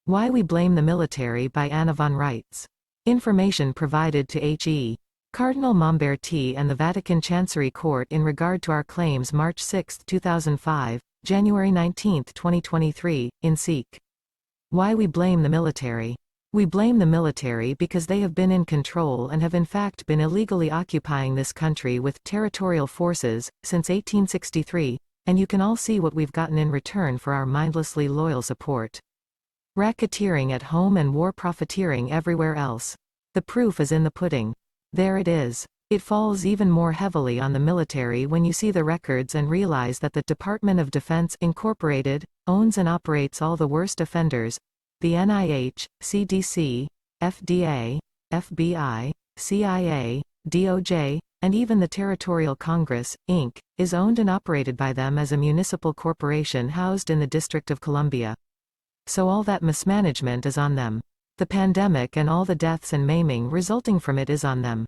Why We Blame the Military by Anna von Reitz. Information provided to H.E. Cardinal Mamberti and the Vatican Chancery Court in regard to our claims March 6, 2005, January 19, 2023, in Seek. Why We Blame the Military. We blame the military because they have been in control and have in fact been illegally occupying this country with territorial forces since 1863, and you can all see what we've gotten in return for our mindlessly loyal support. Racketeering at home and war-profiteering everywhere else. The proof is in the pudding. There it is. It falls even more heavily on the military when you see the records and realize that the Department of Defense Incorporated owns and operates all the worst offenders. The NIH, CDC, FDA, FBI, CIA, DOJ, and even the Territorial Congress, Inc., is owned and operated by them as a municipal corporation housed in the District of Columbia. So all that mismanagement is on them. The pandemic and all the deaths and maiming resulting from it is on them.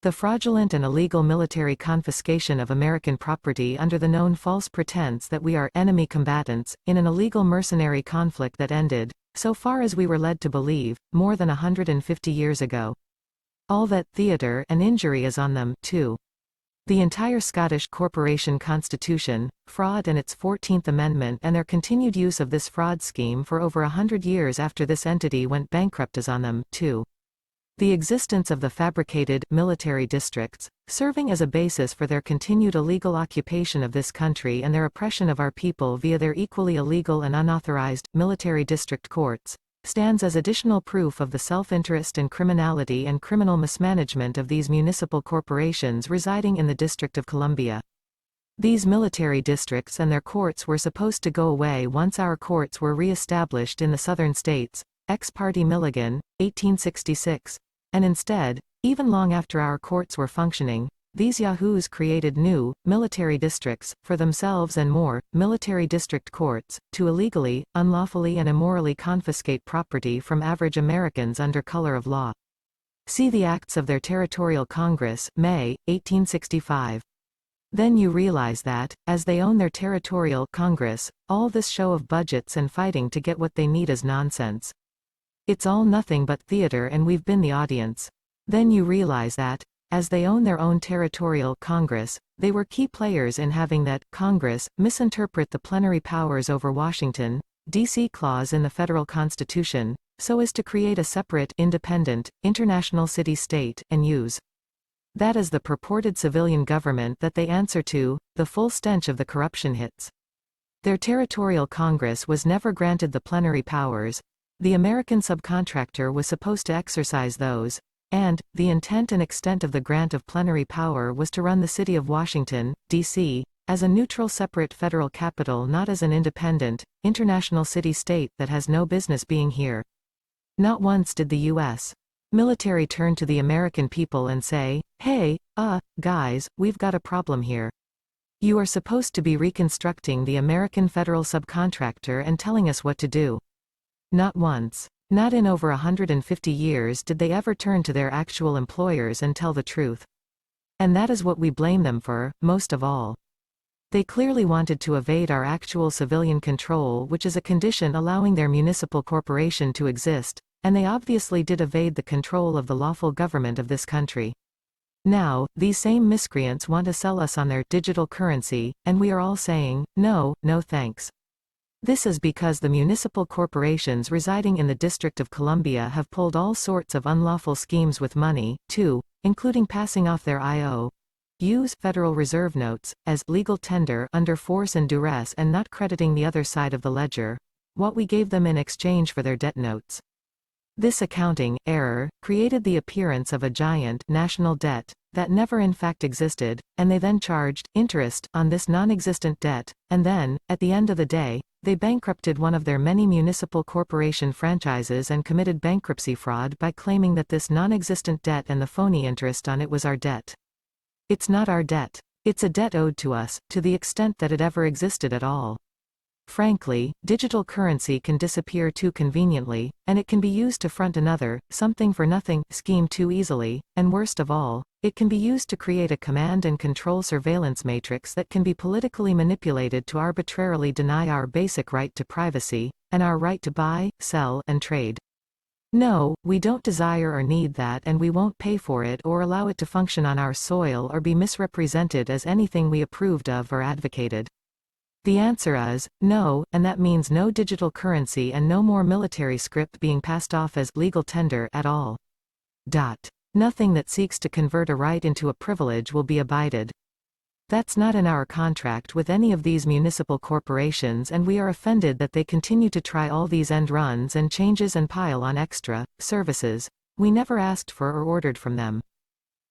The fraudulent and illegal military confiscation of American property under the known false pretense that we are enemy combatants in an illegal mercenary conflict that ended, so far as we were led to believe, more than 150 years ago. All that theatre and injury is on them, too. The entire Scottish Corporation Constitution, fraud and its 14th Amendment and their continued use of this fraud scheme for over 100 years after this entity went bankrupt is on them, too. The existence of the fabricated military districts, serving as a basis for their continued illegal occupation of this country and their oppression of our people via their equally illegal and unauthorized military district courts, stands as additional proof of the self-interest and criminality and criminal mismanagement of these municipal corporations residing in the District of Columbia. These military districts and their courts were supposed to go away once our courts were re-established in the southern states, ex parte Milligan, 1866, and instead, even long after our courts were functioning, these yahoos created new, military districts, for themselves and more, military district courts, to illegally, unlawfully and immorally confiscate property from average Americans under color of law. See the acts of their Territorial Congress, May, 1865. Then you realize that, as they own their Territorial Congress, all this show of budgets and fighting to get what they need is nonsense. It's all nothing but theater and we've been the audience. Then you realize that, as they own their own Territorial Congress, they were key players in having that Congress misinterpret the plenary powers over Washington, D.C. clause in the federal Constitution, so as to create a separate, independent, international city-state, and use that as the purported civilian government that they answer to. The full stench of the corruption hits. Their Territorial Congress was never granted the plenary powers. The American subcontractor was supposed to exercise those, and the intent and extent of the grant of plenary power was to run the city of Washington, D.C., as a neutral separate federal capital, not as an independent, international city-state that has no business being here. Not once did the U.S. military turn to the American people and say, "Hey, guys, we've got a problem here. You are supposed to be reconstructing the American federal subcontractor and telling us what to do." Not once. Not in over 150 years did they ever turn to their actual employers and tell the truth. And that is what we blame them for, most of all. They clearly wanted to evade our actual civilian control, which is a condition allowing their municipal corporation to exist, and they obviously did evade the control of the lawful government of this country. Now, these same miscreants want to sell us on their digital currency, and we are all saying, no, no thanks. This is because the municipal corporations residing in the District of Columbia have pulled all sorts of unlawful schemes with money, too, including passing off their IOUs, Federal Reserve notes, as legal tender under force and duress and not crediting the other side of the ledger, what we gave them in exchange for their debt notes. This accounting error created the appearance of a giant national debt that never in fact existed, and they then charged interest on this non-existent debt, and then, at the end of the day, they bankrupted one of their many municipal corporation franchises and committed bankruptcy fraud by claiming that this non-existent debt and the phony interest on it was our debt. It's not our debt. It's a debt owed to us, to the extent that it ever existed at all. Frankly, digital currency can disappear too conveniently, and it can be used to front another, something-for-nothing, scheme too easily, and worst of all, it can be used to create a command and control surveillance matrix that can be politically manipulated to arbitrarily deny our basic right to privacy, and our right to buy, sell, and trade. No, we don't desire or need that, and we won't pay for it or allow it to function on our soil or be misrepresented as anything we approved of or advocated. The answer is, no, and that means no digital currency and no more military script being passed off as legal tender at all. Nothing that seeks to convert a right into a privilege will be abided. That's not in our contract with any of these municipal corporations, and we are offended that they continue to try all these end runs and changes and pile on extra services we never asked for or ordered from them.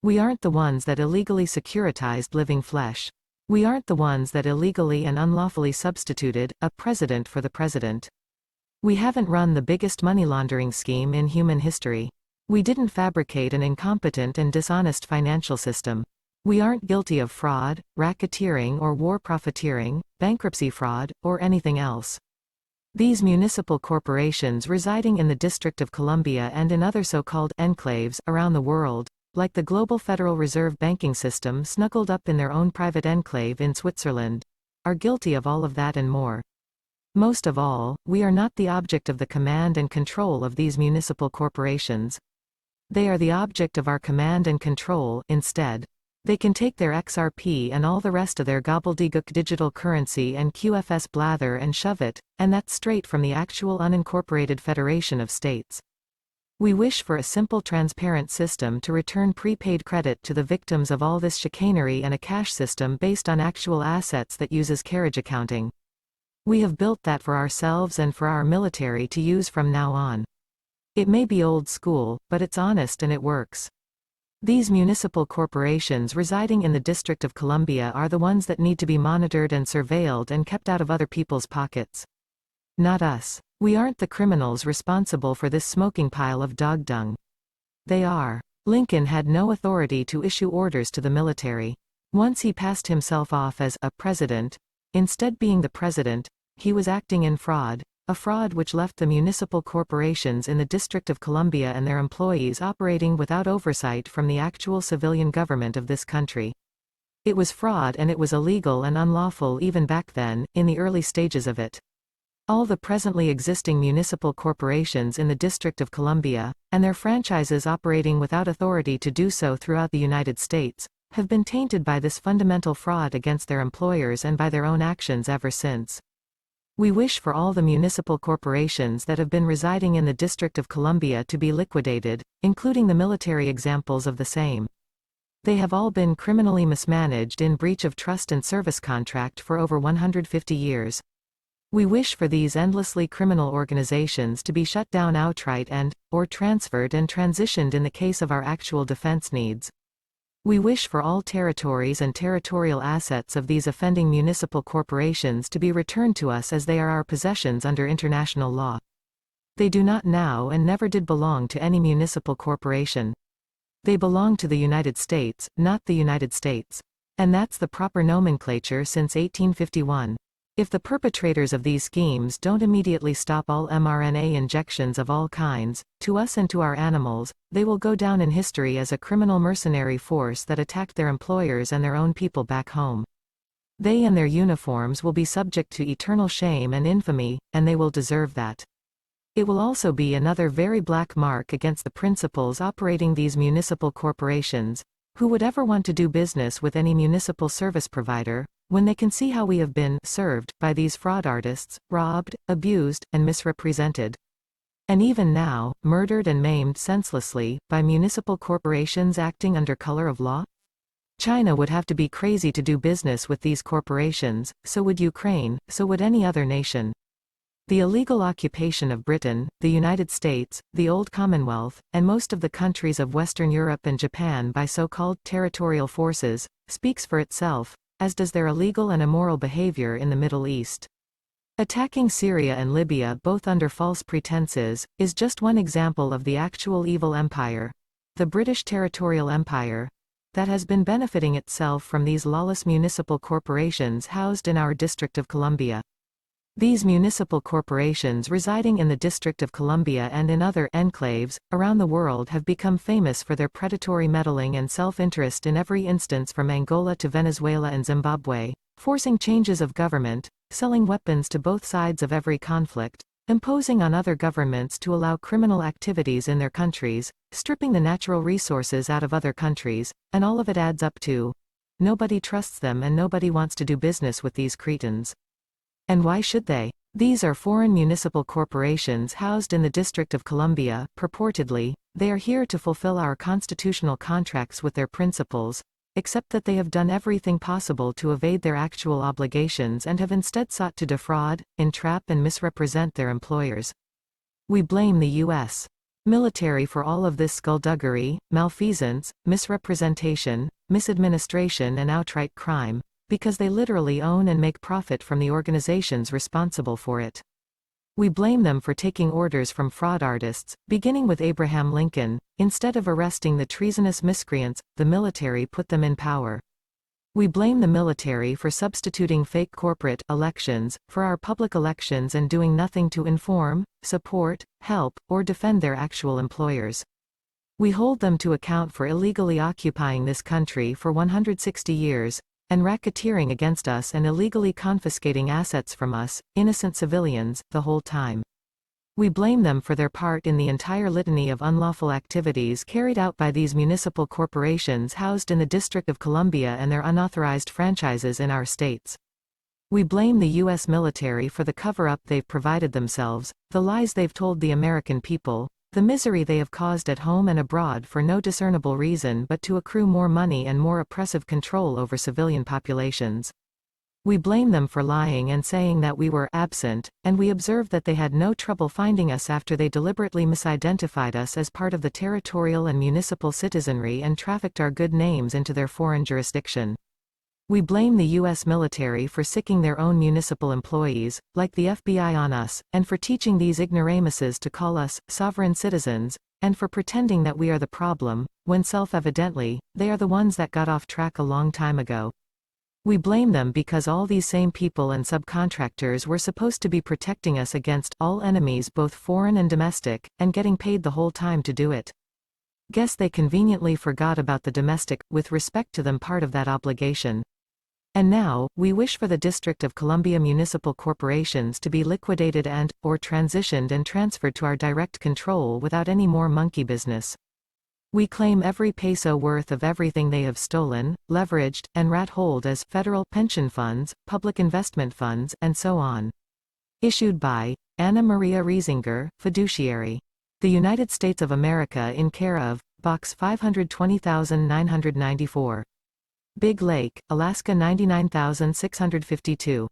We aren't the ones that illegally securitized living flesh. We aren't the ones that illegally and unlawfully substituted a president for the president. We haven't run the biggest money laundering scheme in human history. We didn't fabricate an incompetent and dishonest financial system. We aren't guilty of fraud, racketeering or war-profiteering, bankruptcy fraud, or anything else. These municipal corporations residing in the District of Columbia and in other so-called enclaves around the world, like the global Federal Reserve banking system snuggled up in their own private enclave in Switzerland, are guilty of all of that and more. Most of all, we are not the object of the command and control of these municipal corporations. They are the object of our command and control, instead. They can take their XRP and all the rest of their gobbledygook digital currency and QFS blather and shove it, and that's straight from the actual unincorporated Federation of States. We wish for a simple transparent system to return prepaid credit to the victims of all this chicanery and a cash system based on actual assets that uses carriage accounting. We have built that for ourselves and for our military to use from now on. It may be old school, but it's honest and it works. These municipal corporations residing in the District of Columbia are the ones that need to be monitored and surveilled and kept out of other people's pockets. Not us. We aren't the criminals responsible for this smoking pile of dog dung. They are. Lincoln had no authority to issue orders to the military. Once he passed himself off as a president, instead being the president, he was acting in fraud, a fraud which left the municipal corporations in the District of Columbia and their employees operating without oversight from the actual civilian government of this country. It was fraud, and it was illegal and unlawful even back then, in the early stages of it. All the presently existing municipal corporations in the District of Columbia, and their franchises operating without authority to do so throughout the United States, have been tainted by this fundamental fraud against their employers and by their own actions ever since. We wish for all the municipal corporations that have been residing in the District of Columbia to be liquidated, including the military examples of the same. They have all been criminally mismanaged in breach of trust and service contract for over 150 years. We wish for these endlessly criminal organizations to be shut down outright or transferred and transitioned in the case of our actual defense needs. We wish for all territories and territorial assets of these offending municipal corporations to be returned to us as they are our possessions under international law. They do not now and never did belong to any municipal corporation. They belong to the United States, not the United States. And that's the proper nomenclature since 1851. If the perpetrators of these schemes don't immediately stop all mRNA injections of all kinds, to us and to our animals, they will go down in history as a criminal mercenary force that attacked their employers and their own people back home. They and their uniforms will be subject to eternal shame and infamy, and they will deserve that. It will also be another very black mark against the principals operating these municipal corporations, who would ever want to do business with any municipal service provider, when they can see how we have been served by these fraud artists, robbed, abused, and misrepresented. And even now, murdered and maimed senselessly, by municipal corporations acting under color of law? China would have to be crazy to do business with these corporations, so would Ukraine, so would any other nation. The illegal occupation of Britain, the United States, the Old Commonwealth, and most of the countries of Western Europe and Japan by so-called territorial forces, speaks for itself, as does their illegal and immoral behavior in the Middle East. Attacking Syria and Libya both under false pretenses, is just one example of the actual evil empire, the British Territorial Empire, that has been benefiting itself from these lawless municipal corporations housed in our District of Columbia. These municipal corporations residing in the District of Columbia and in other enclaves around the world have become famous for their predatory meddling and self-interest in every instance from Angola to Venezuela and Zimbabwe, forcing changes of government, selling weapons to both sides of every conflict, imposing on other governments to allow criminal activities in their countries, stripping the natural resources out of other countries, and all of it adds up to nobody trusts them and nobody wants to do business with these cretins. And why should they? These are foreign municipal corporations housed in the District of Columbia. Purportedly, they are here to fulfill our constitutional contracts with their principals, except that they have done everything possible to evade their actual obligations and have instead sought to defraud, entrap and misrepresent their employers. We blame the U.S. military for all of this skullduggery, malfeasance, misrepresentation, misadministration and outright crime, because they literally own and make profit from the organizations responsible for it. We blame them for taking orders from fraud artists, beginning with Abraham Lincoln. Instead of arresting the treasonous miscreants, the military put them in power. We blame the military for substituting fake corporate elections for our public elections and doing nothing to inform, support, help, or defend their actual employers. We hold them to account for illegally occupying this country for 160 years, and racketeering against us and illegally confiscating assets from us, innocent civilians, the whole time. We blame them for their part in the entire litany of unlawful activities carried out by these municipal corporations housed in the District of Columbia and their unauthorized franchises in our states. We blame the U.S. military for the cover-up they've provided themselves, the lies they've told the American people, the misery they have caused at home and abroad for no discernible reason but to accrue more money and more oppressive control over civilian populations. We blame them for lying and saying that we were absent, and we observe that they had no trouble finding us after they deliberately misidentified us as part of the territorial and municipal citizenry and trafficked our good names into their foreign jurisdiction. We blame the U.S. military for sicking their own municipal employees, like the FBI on us, and for teaching these ignoramuses to call us sovereign citizens, and for pretending that we are the problem, when self-evidently, they are the ones that got off track a long time ago. We blame them because all these same people and subcontractors were supposed to be protecting us against all enemies both foreign and domestic, and getting paid the whole time to do it. Guess they conveniently forgot about the domestic, with respect to them part of that obligation. And now, we wish for the District of Columbia municipal corporations to be liquidated or transitioned and transferred to our direct control without any more monkey business. We claim every peso worth of everything they have stolen, leveraged, and rat-holed as federal pension funds, public investment funds, and so on. Issued by Anna Maria Riesinger, Fiduciary. The United States of America in care of Box 520,994. Big Lake, Alaska 99,652.